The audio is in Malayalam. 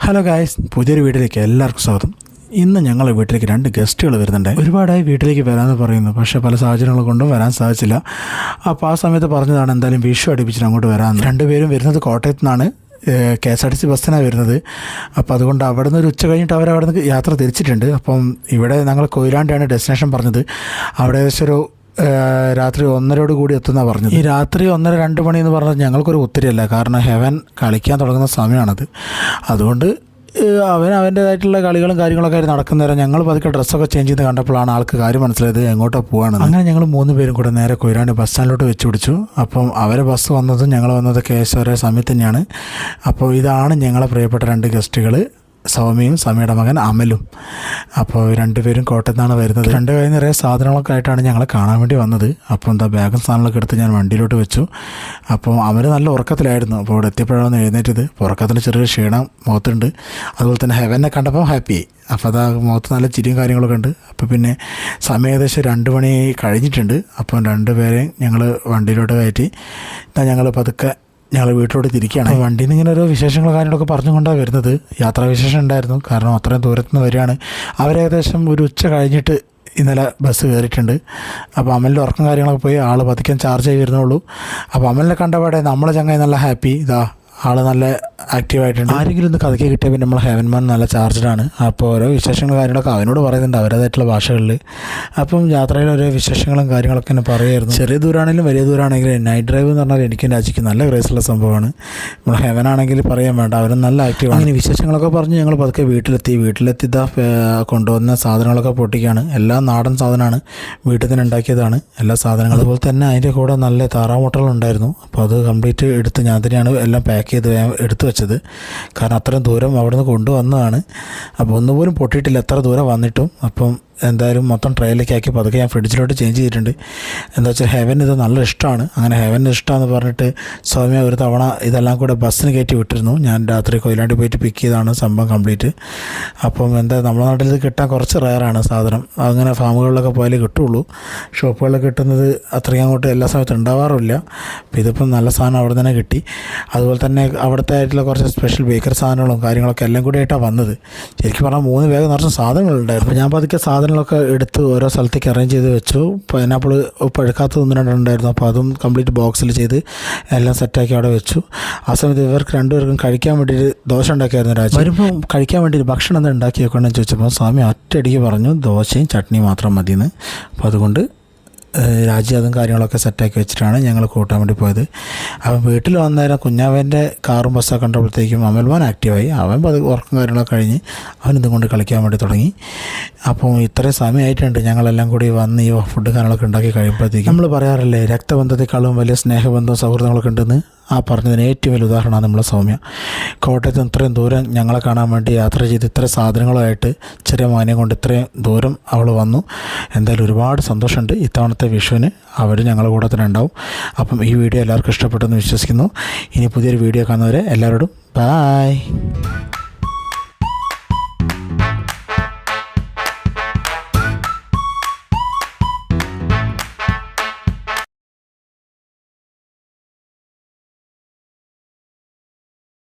ഹലോ ഗായ്സ്, പുതിയൊരു വീട്ടിലേക്ക് എല്ലാവർക്കും സ്വാഗതം. ഇന്ന് ഞങ്ങളുടെ വീട്ടിലേക്ക് 2 ഗസ്റ്റുകൾ വരുന്നുണ്ട്. ഒരുപാടായി വീട്ടിലേക്ക് വരാമെന്ന് പറയുന്നു, പക്ഷേ പല സാഹചര്യങ്ങൾ കൊണ്ടും വരാൻ സാധിച്ചില്ല. അപ്പോൾ ആ സമയത്ത് പറഞ്ഞതാണ് എന്തായാലും വിഷു അടുപ്പിച്ചിട്ട് അങ്ങോട്ട് വരാമെന്ന്. 2 പേരും വരുന്നത് കോട്ടയത്തു നിന്നാണ്. KSRTC ബസ്സിനാണ് വരുന്നത്. അപ്പോൾ അതുകൊണ്ട് അവിടെ നിന്ന് ഒരു ഉച്ച കഴിഞ്ഞിട്ട് അവിടെ നിന്ന് യാത്ര തിരിച്ചിട്ടുണ്ട്. അപ്പം ഇവിടെ ഞങ്ങൾ കൊയിലാണ്ടിയാണ് ഡെസ്റ്റിനേഷൻ പറഞ്ഞത്. അവിടെ ഏകദേശം ഒരു രാത്രി 1:30 കൂടി എത്തുന്നതാണ് പറഞ്ഞത്. ഈ രാത്രി 1:30-2 മണി എന്ന് പറഞ്ഞാൽ ഞങ്ങൾക്കൊരു ഒത്തിരിയല്ല, കാരണം ഹെവൻ കളിക്കാൻ തുടങ്ങുന്ന സമയമാണത്. അതുകൊണ്ട് അവൻ്റേതായിട്ടുള്ള കളികളും കാര്യങ്ങളൊക്കെ നടക്കുന്നേരം ഞങ്ങൾ പതുക്കെ ഡ്രസ്സൊക്കെ ചേഞ്ച് ചെയ്ത് കണ്ടപ്പോഴാണ് ആൾക്ക് കാര്യം മനസ്സിലായത് എങ്ങോട്ടോ പോവാണ്. അങ്ങനെ ഞങ്ങൾ 3 പേരും കൂടെ നേരെ കൊയിലാണ്ടി ബസ് സ്റ്റാൻഡിലോട്ട് വെച്ച് പിടിച്ചു. അപ്പം അവരെ ബസ് വന്നതും ഞങ്ങൾ വന്നതൊക്കെ ഏകദേശം ഒരേ സമയത്ത് തന്നെയാണ്. അപ്പോൾ ഇതാണ് ഞങ്ങളെ പ്രിയപ്പെട്ട 2 ഗസ്റ്റുകൾ, സൗമ്യയും സൗമ്യയുടെ മകൻ അമലും. അപ്പോൾ 2 പേരും കോട്ടയത്തു നിന്നാണ് വരുന്നത്. 2 കയ്യിൽ നിറയെ സാധനങ്ങളൊക്കെ ആയിട്ടാണ് ഞങ്ങളെ കാണാൻ വേണ്ടി വന്നത്. അപ്പോൾ ബാഗും സാധനങ്ങളൊക്കെ എടുത്ത് ഞാൻ വണ്ടിയിലോട്ട് വെച്ചു. അപ്പോൾ അവർ നല്ല ഉറക്കത്തിലായിരുന്നു. അപ്പോൾ ഇവിടെ എത്തിയപ്പോഴാണ് എഴുന്നേറ്റത്. ഉറക്കത്തിന് ചെറിയൊരു ക്ഷീണം മുഖത്തുണ്ട്. അതുപോലെ തന്നെ ഹെവനെ കണ്ടപ്പോൾ ഹാപ്പിയായി. അപ്പോൾ അതാ മുഖത്ത് നല്ല ചിരിയും കാര്യങ്ങളൊക്കെ ഉണ്ട്. അപ്പോൾ പിന്നെ സമയം ഏകദേശം 2 മണി കഴിഞ്ഞിട്ടുണ്ട്. അപ്പം 2 പേരെയും ഞങ്ങൾ വണ്ടിയിലോട്ട് കയറ്റി ഞങ്ങൾ പതുക്കെ ഞങ്ങൾ വീട്ടിലോട്ട് തിരിക്കുകയാണ്. വണ്ടിയിൽ നിന്ന് ഇങ്ങനെ ഓരോ വിശേഷങ്ങളും കാര്യങ്ങളൊക്കെ പറഞ്ഞുകൊണ്ടാണ് വരുന്നത്. യാത്രാവിശേഷം ഉണ്ടായിരുന്നു, കാരണം അത്രയും ദൂരത്തുനിന്ന് വരികയാണ്. അവരേകദേശം ഒരു ഉച്ച കഴിഞ്ഞിട്ട് ഇന്നലെ ബസ് കയറിയിട്ടുണ്ട്. അപ്പോൾ അമലിൻ്റെ ഉറക്കം കാര്യങ്ങളൊക്കെ പോയി ആൾ പതിക്കാൻ ചാർജ് ആയി വരുന്നുള്ളൂ. അപ്പോൾ അമലിനെ കണ്ടപാടെ നമ്മളെ ചങ്ങായി നല്ല ഹാപ്പി, ആൾ നല്ല ആക്റ്റീവായിട്ടുണ്ട്. ആരെങ്കിലും ഒന്ന് കഥയ്ക്ക് കിട്ടിയാൽ പിന്നെ നമ്മൾ ഹെവൻമാൻ നല്ല ചാർജ്ഡാണ്. അപ്പോൾ ഓരോ വിശേഷങ്ങളും കാര്യങ്ങളൊക്കെ അവനോട് പറയുന്നുണ്ട് അവരതായിട്ടുള്ള ഭാഷകളിൽ. അപ്പം യാത്രയിൽ ഓരോ വിശേഷങ്ങളും കാര്യങ്ങളൊക്കെ എന്നെ പറയുമായിരുന്നു. ചെറിയ ദൂരമാണെങ്കിലും വലിയ ദൂരമാണെങ്കിലും നൈറ്റ് ഡ്രൈവ് എന്ന് പറഞ്ഞാൽ എനിക്കും രാജിക്ക് നല്ല ക്രേസുള്ള സംഭവമാണ്. നമ്മൾ ഹെവനാണെങ്കിൽ പറയാൻ വേണ്ട, അവരും നല്ല ആക്റ്റീവാണ്. അങ്ങനെ വിശേഷങ്ങളൊക്കെ പറഞ്ഞ് ഞങ്ങൾ പതുക്കെ വീട്ടിലെത്തി കൊണ്ടുവന്ന സാധനങ്ങളൊക്കെ പൊട്ടിക്കുകയാണ്. എല്ലാം നാടൻ സാധനമാണ്, വീട്ടിൽ തന്നെ ഉണ്ടാക്കിയതാണ് എല്ലാ സാധനങ്ങളും. അതുപോലെ തന്നെ അതിൻ്റെ കൂടെ നല്ല താറാമുട്ടകളുണ്ടായിരുന്നു. അപ്പോൾ അത് കംപ്ലീറ്റ് എടുത്ത് ഞാൻ തന്നെയാണ് എല്ലാം പാക്ക് ചെയ്ത് എടുത്തു വെച്ചത്, കാരണം അത്രയും ദൂരം അവിടെ നിന്ന് കൊണ്ടുവന്നതാണ്. അപ്പോൾ ഒന്നുപോലും പൊട്ടിയിട്ടില്ല എത്ര ദൂരം വന്നിട്ടും. അപ്പം എന്തായാലും മൊത്തം ട്രെയിലേക്ക് ആക്കി പതുക്കെ ഞാൻ ഫ്രിഡ്ജിലോട്ട് ചേഞ്ച് ചെയ്തിട്ടുണ്ട്. എന്താ വെച്ചാൽ ഹെവൻ ഇത് നല്ല ഇഷ്ടമാണ്. അങ്ങനെ ഹെവൻ ഇഷ്ടമാണെന്ന് പറഞ്ഞിട്ട് സൗമ്യ ഒരു തവണ ഇതെല്ലാം കൂടെ ബസ്സിന് കയറ്റി വിട്ടിരുന്നു. ഞാൻ രാത്രി കൊയിലാണ്ടി പോയിട്ട് പിക്ക് ചെയ്താണ് സംഭവം കംപ്ലീറ്റ്. അപ്പം നമ്മുടെ നാട്ടിൽ ഇത് കിട്ടാൻ കുറച്ച് റയറാണ് സാധനം. അങ്ങനെ ഫാമുകളിലൊക്കെ പോയാലേ കിട്ടുള്ളൂ. ഷോപ്പുകളിൽ കിട്ടുന്നത് അത്രയും അങ്ങോട്ട് എല്ലാ സമയത്തും ഉണ്ടാവാറില്ല. അപ്പോൾ ഇതിപ്പം നല്ല സാധനം അവിടെ തന്നെ കിട്ടി. അതുപോലെ തന്നെ അവിടുത്തെ ആയിട്ടുള്ള കുറച്ച് സ്പെഷ്യൽ ബേക്കറി സാധനങ്ങളും കാര്യങ്ങളൊക്കെ എല്ലാം കൂടി ആയിട്ടാണ് വന്നത്. ശരിക്കും പറഞ്ഞാൽ 3 ബാഗ് നിറച്ച് സാധനങ്ങളുണ്ടായിരുന്നു. അപ്പോൾ ഞാൻ പതുക്കെ സാധനങ്ങളൊക്കെ എടുത്ത് ഓരോ സ്ഥലത്തേക്ക് അറേഞ്ച് ചെയ്ത് വെച്ചു. പൈനാപ്പിൾ പഴുക്കാത്ത 1-2 ഉണ്ടായിരുന്നു. അപ്പോൾ അതും കംപ്ലീറ്റ് ബോക്സിൽ ചെയ്ത് എല്ലാം സെറ്റാക്കി അവിടെ വെച്ചു. ആ സമയത്ത് ഇവർക്ക് 2 പേർക്കും കഴിക്കാൻ വേണ്ടിയിട്ട് ദോശ ഉണ്ടാക്കിയായിരുന്നു. രാജി വരുമ്പോൾ കഴിക്കാൻ വേണ്ടിയിട്ട് ഭക്ഷണം എന്താ ഉണ്ടാക്കി വെക്കണമെന്ന് ചോദിച്ചപ്പോൾ സ്വാമി ഒറ്റയടിക്ക് പറഞ്ഞു ദോശയും ചട്നിയും മാത്രം മതിയെന്ന്. അപ്പോൾ അതുകൊണ്ട് രാജി അതും കാര്യങ്ങളൊക്കെ സെറ്റാക്കി വെച്ചിട്ടാണ് ഞങ്ങൾ കൂട്ടാൻ വേണ്ടി പോയത്. അവൻ വീട്ടിൽ വന്നേരം കുഞ്ഞാവൻ്റെ കാറും ബസ്സൊക്കെ കണ്ടപ്പോഴത്തേക്കും അമൽമാൻ ആക്റ്റീവായി. അവൻ ഉറക്കം കാര്യങ്ങളൊക്കെ കഴിഞ്ഞ് അവനിതും കൊണ്ട് കളിക്കാൻ വേണ്ടി തുടങ്ങി. അപ്പോൾ ഇത്രയും സമയമായിട്ടുണ്ട് ഞങ്ങളെല്ലാം കൂടി വന്ന് ഈ ഫുഡ് കാര്യങ്ങളൊക്കെ ഉണ്ടാക്കി കഴിയുമ്പോഴത്തേക്കും. നമ്മൾ പറയാറില്ലേ രക്തബന്ധത്തെക്കാളും വലിയ സ്നേഹബന്ധവും സൗഹൃദങ്ങളൊക്കെ ഉണ്ടെന്ന്. ആ പറഞ്ഞതിന് ഏറ്റവും വലിയ ഉദാഹരണമാണ് നമ്മളെ സൗമ്യ. കോട്ടയത്ത് ഇത്രയും ദൂരം ഞങ്ങളെ കാണാൻ വേണ്ടി യാത്ര ചെയ്ത് ഇത്രയും സാധനങ്ങളുമായിട്ട് ചെറിയ മോനെ കൊണ്ട് ഇത്രയും ദൂരം അവൾ വന്നു. എന്തായാലും ഒരുപാട് സന്തോഷമുണ്ട്. ഇത്തവണത്തെ വിഷുവിന് അവർ ഞങ്ങളുടെ കൂടെ തന്നെ ഉണ്ടാവും. അപ്പം ഈ വീഡിയോ എല്ലാവർക്കും ഇഷ്ടപ്പെട്ടെന്ന് വിശ്വസിക്കുന്നു. ഇനി പുതിയൊരു വീഡിയോ കാണുന്നവരെ എല്ലാവരോടും ബായ്.